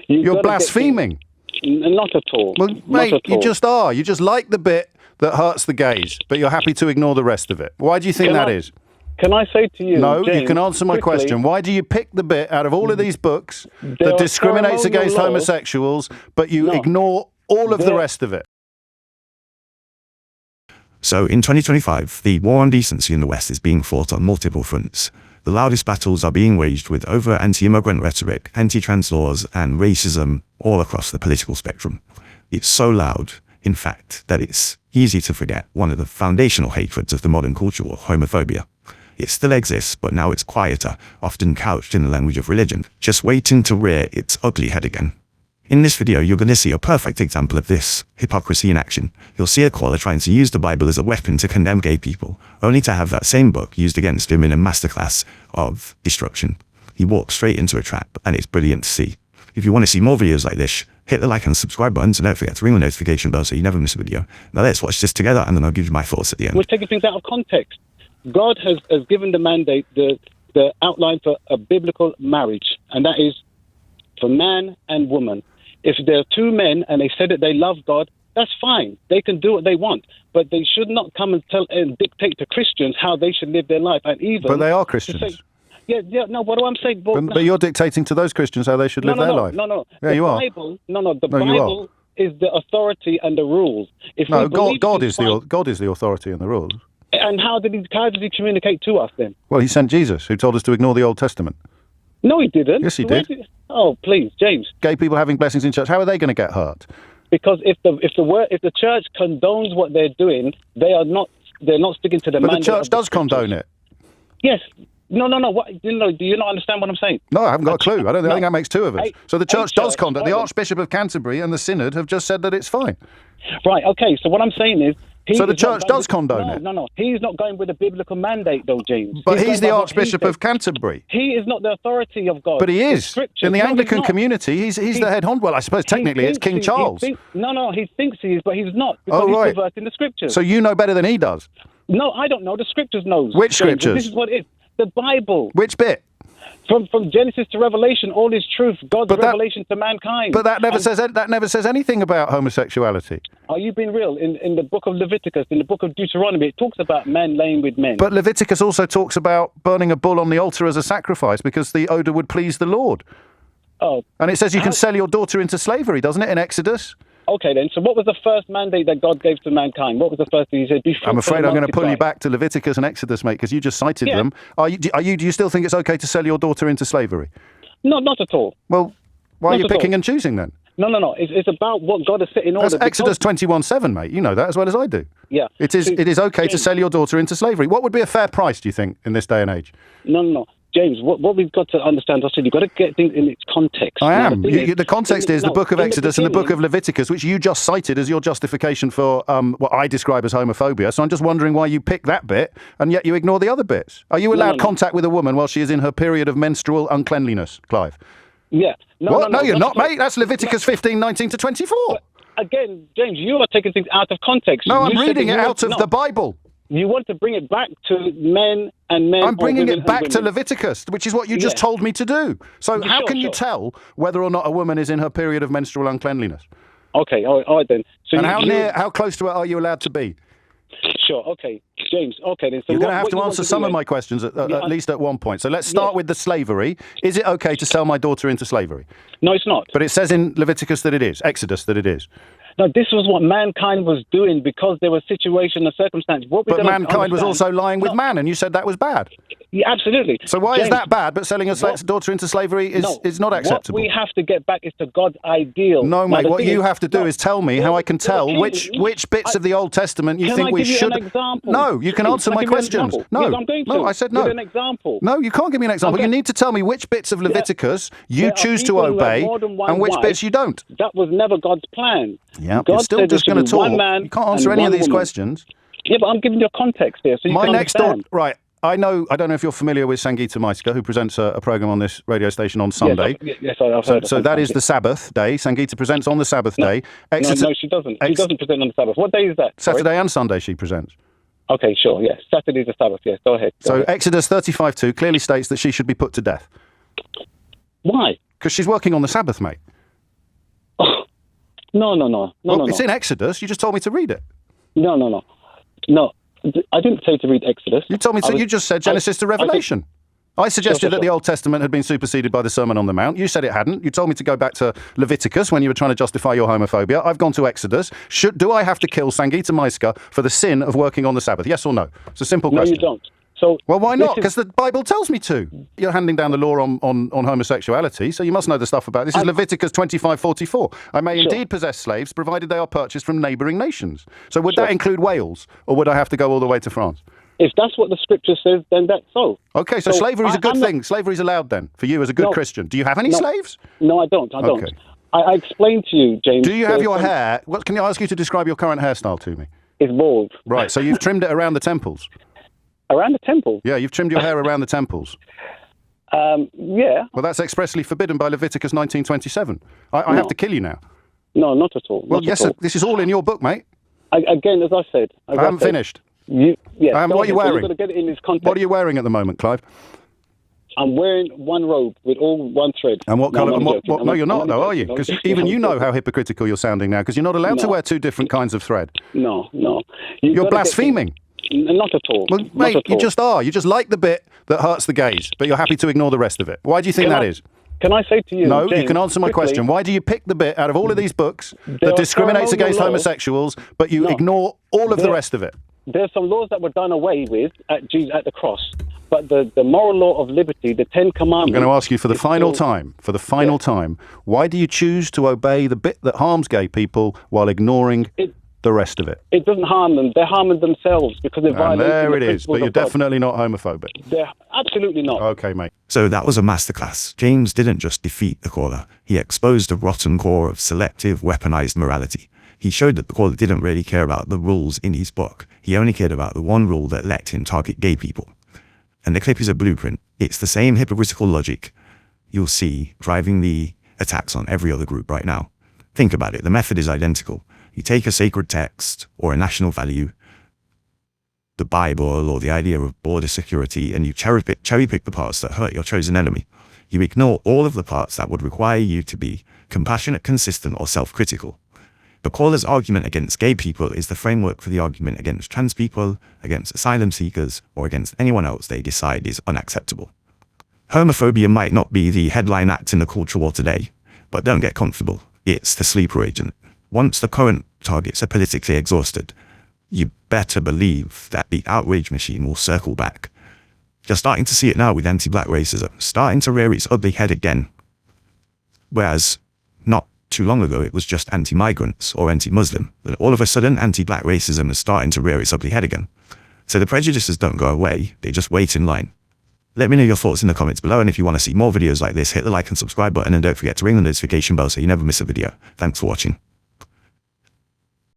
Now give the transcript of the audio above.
You're blaspheming. Not at all. Well, mate, you just are. You just like the bit that hurts the gays, but you're happy to ignore the rest of it. Why do you think that is? Can I say to you, No, James, you can answer my quickly, question. Why do you pick the bit out of all of these books that discriminates against homosexuals, but you ignore all of the rest of it? So in 2025, the war on decency in the West is being fought on multiple fronts. The loudest battles are being waged with overt anti-immigrant rhetoric, anti-trans laws, and racism all across the political spectrum. It's so loud, in fact, that it's easy to forget one of the foundational hatreds of the modern culture, homophobia. It still exists, but now it's quieter, often couched in the language of religion, just waiting to rear its ugly head again. In this video, you're going to see a perfect example of this hypocrisy in action. You'll see a caller trying to use the Bible as a weapon to condemn gay people, only to have that same book used against him in a masterclass of destruction. He walks straight into a trap, and it's brilliant to see. If you want to see more videos like this, hit the like and subscribe buttons, and don't forget to ring the notification bell so you never miss a video. Now let's watch this together, and then I'll give you my thoughts at the end. We're taking things out of context. God has given the mandate, the outline for a biblical marriage, and that is for man and woman. If there are two men and they say that they love God, that's fine. They can do what they want, but they should not come and tell and dictate to Christians how they should live their life. And even but they are Christians. No. What I'm saying, but you're dictating to those Christians how they should live their life. No. Yeah, you are. The Bible is the authority and the rules. God is the authority and the rules. And how did he communicate to us then? Well, he sent Jesus, who told us to ignore the Old Testament. No, he didn't. Yes, he did. Oh, please, James. Gay people having blessings in church. How are they going to get hurt? Because if the church condones what they're doing, they're not sticking to the mandate. But the church does condone it. Yes. No. What, do you not understand what I'm saying? No, I haven't got a clue. I think that makes two of us. So the church does condone. The Archbishop of Canterbury and the Synod have just said that it's fine. Right. Okay. So what I'm saying is. So the church does condone it? No. He's not going with a biblical mandate, though, James. But he's the Archbishop of Canterbury. He is not the authority of God. But he is. In the Anglican community, he's the head honcho. Well, I suppose technically it's King Charles. He thinks he is, but he's not. Because he's perverting the scriptures. So you know better than he does? No, I don't know. The scriptures knows. Which scriptures? This is what it is. The Bible. Which bit? From Genesis to Revelation, all is truth. God's revelation to mankind. But that never says anything about homosexuality. Are you being real? In the book of Leviticus, in the book of Deuteronomy, it talks about men laying with men. But Leviticus also talks about burning a bull on the altar as a sacrifice because the odor would please the Lord. Oh. And it says you can sell your daughter into slavery, doesn't it, in Exodus? Okay, then. So what was the first mandate that God gave to mankind? What was the first thing he said? I'm afraid I'm going to pull you back to Leviticus and Exodus, mate, because you just cited them. Do you still think it's okay to sell your daughter into slavery? No, not at all. Well, why are you picking and choosing then? No. It's about what God has set in order. That's Exodus 21:7, mate. You know that as well as I do. Yeah. It is okay to sell your daughter into slavery. What would be a fair price, do you think, in this day and age? No. James, what we've got to understand, I said, you've got to get things in its context. I am. The context is the book of Exodus and the book of Leviticus, which you just cited as your justification for what I describe as homophobia. So I'm just wondering why you pick that bit and yet you ignore the other bits. Are you allowed contact with a woman while she is in her period of menstrual uncleanliness, Clive? Yeah. No, you're not, mate. That's Leviticus 15:19 to 24. But again, James, you are taking things out of context. No, I'm reading it out of the Bible. You want to bring it back to men and men. I'm bringing it back to Leviticus, which is what you just told me to do. So how can you tell whether or not a woman is in her period of menstrual uncleanliness? Okay, all right then. So and how close to it are you allowed to be? Sure, okay. James, okay then. So you're going to have to answer some of my questions at least at one point. So let's start with the slavery. Is it okay to sell my daughter into slavery? No, it's not. But it says in Leviticus that it is, Exodus that it is. No, this was what mankind was doing because there was situation and circumstance. But mankind was also lying with man, and you said that was bad. Yeah, absolutely. So why is that bad, but selling a daughter into slavery is not acceptable? What we have to get back is to God's ideal. No, mate, what you have to do is tell me how I can tell which bits of the Old Testament you think we should... Can I give you an example? No, you can answer my questions. No, yes, I'm going to. No, I said no. Give an example. No, you can't give me an example. You need to tell me which bits of Leviticus you choose to obey and which bits you don't. That was never God's plan. Yeah, you're still just going to talk. You can't answer any of these questions. Yeah, but I'm giving you a context here, so you can understand. Right. I don't know if you're familiar with Sangeeta Maiska, who presents a program on this radio station on Sunday. Yes, I've heard so that is the Sabbath day. Sangeeta presents on the Sabbath day. No, she doesn't. She doesn't present on the Sabbath. What day is that? Saturday and Sunday she presents. Okay, sure, yes. Saturday's the Sabbath, yes. Go ahead. Exodus 35:2 clearly states that she should be put to death. Why? Because she's working on the Sabbath, mate. No. It's in Exodus. You just told me to read it. No. I didn't say to read Exodus. You told me to. You just said Genesis to Revelation. I suggested that the Old Testament had been superseded by the Sermon on the Mount. You said it hadn't. You told me to go back to Leviticus when you were trying to justify your homophobia. I've gone to Exodus. Do I have to kill Sangita Maiska for the sin of working on the Sabbath? Yes or no? It's a simple question. No, you don't. So, well, why not? Because the Bible tells me to. You're handing down the law on homosexuality, so you must know the stuff about this. Is Leviticus 25:44. I may indeed possess slaves, provided they are purchased from neighbouring nations. So would that include Wales, or would I have to go all the way to France? If that's what the scripture says, then that's so. Okay, so slavery is a good thing. Slavery's allowed then, for you as a good Christian. Do you have any slaves? No, I don't. Okay. I explained to you, James. Do you have your hair? Can I ask you to describe your current hairstyle to me? It's bald. Right, so you've trimmed it around the temples. Around the temple? Yeah, you've trimmed your hair around the temples. Yeah. Well, that's expressly forbidden by Leviticus 19:27. I have to kill you now. No, not at all. Well, yes, this is all in your book, mate. Again, as I said. I haven't finished. What are you wearing? You've got to get it in this context. What are you wearing at the moment, Clive? I'm wearing one robe with all one thread. And what colour? No, you're not, though, are you? No, Because even you know how hypocritical you're sounding now, because you're not allowed to wear two different kinds of thread. No. You're blaspheming. Not at all. Well, mate, you just are. You just like the bit that hurts the gays, but you're happy to ignore the rest of it. Why do you think that is? Can I say to you, No, James, you can answer my question. Why do you pick the bit out of all of these books that discriminates against homosexuals, but you ignore all of the rest of it? There's some laws that were done away with at the cross. But the moral law of liberty, the 10 Commandments... I'm going to ask you for the final time, why do you choose to obey the bit that harms gay people while ignoring the rest of it? It doesn't harm them. They're harming themselves because they're violating there it the is, but you're principles of God. definitely not homophobic. They're absolutely not. Okay, mate. So that was a masterclass. James didn't just defeat the caller. He exposed a rotten core of selective, weaponized morality. He showed that the caller didn't really care about the rules in his book. He only cared about the one rule that let him target gay people. And the clip is a blueprint. It's the same hypocritical logic you'll see driving the attacks on every other group right now. Think about it. The method is identical. You take a sacred text or a national value, the Bible or the idea of border security, and you cherry pick the parts that hurt your chosen enemy. You ignore all of the parts that would require you to be compassionate, consistent, or self-critical. The caller's argument against gay people is the framework for the argument against trans people, against asylum seekers, or against anyone else they decide is unacceptable. Homophobia might not be the headline act in the culture war today, but don't get comfortable. It's the sleeper agent. Once the current targets are politically exhausted, you better believe that the outrage machine will circle back. You're starting to see it now with anti-black racism, starting to rear its ugly head again. Whereas, not too long ago, it was just anti-migrants or anti-Muslim. But all of a sudden, anti-black racism is starting to rear its ugly head again. So the prejudices don't go away, they just wait in line. Let me know your thoughts in the comments below, and if you want to see more videos like this, hit the like and subscribe button, and don't forget to ring the notification bell so you never miss a video. Thanks for watching.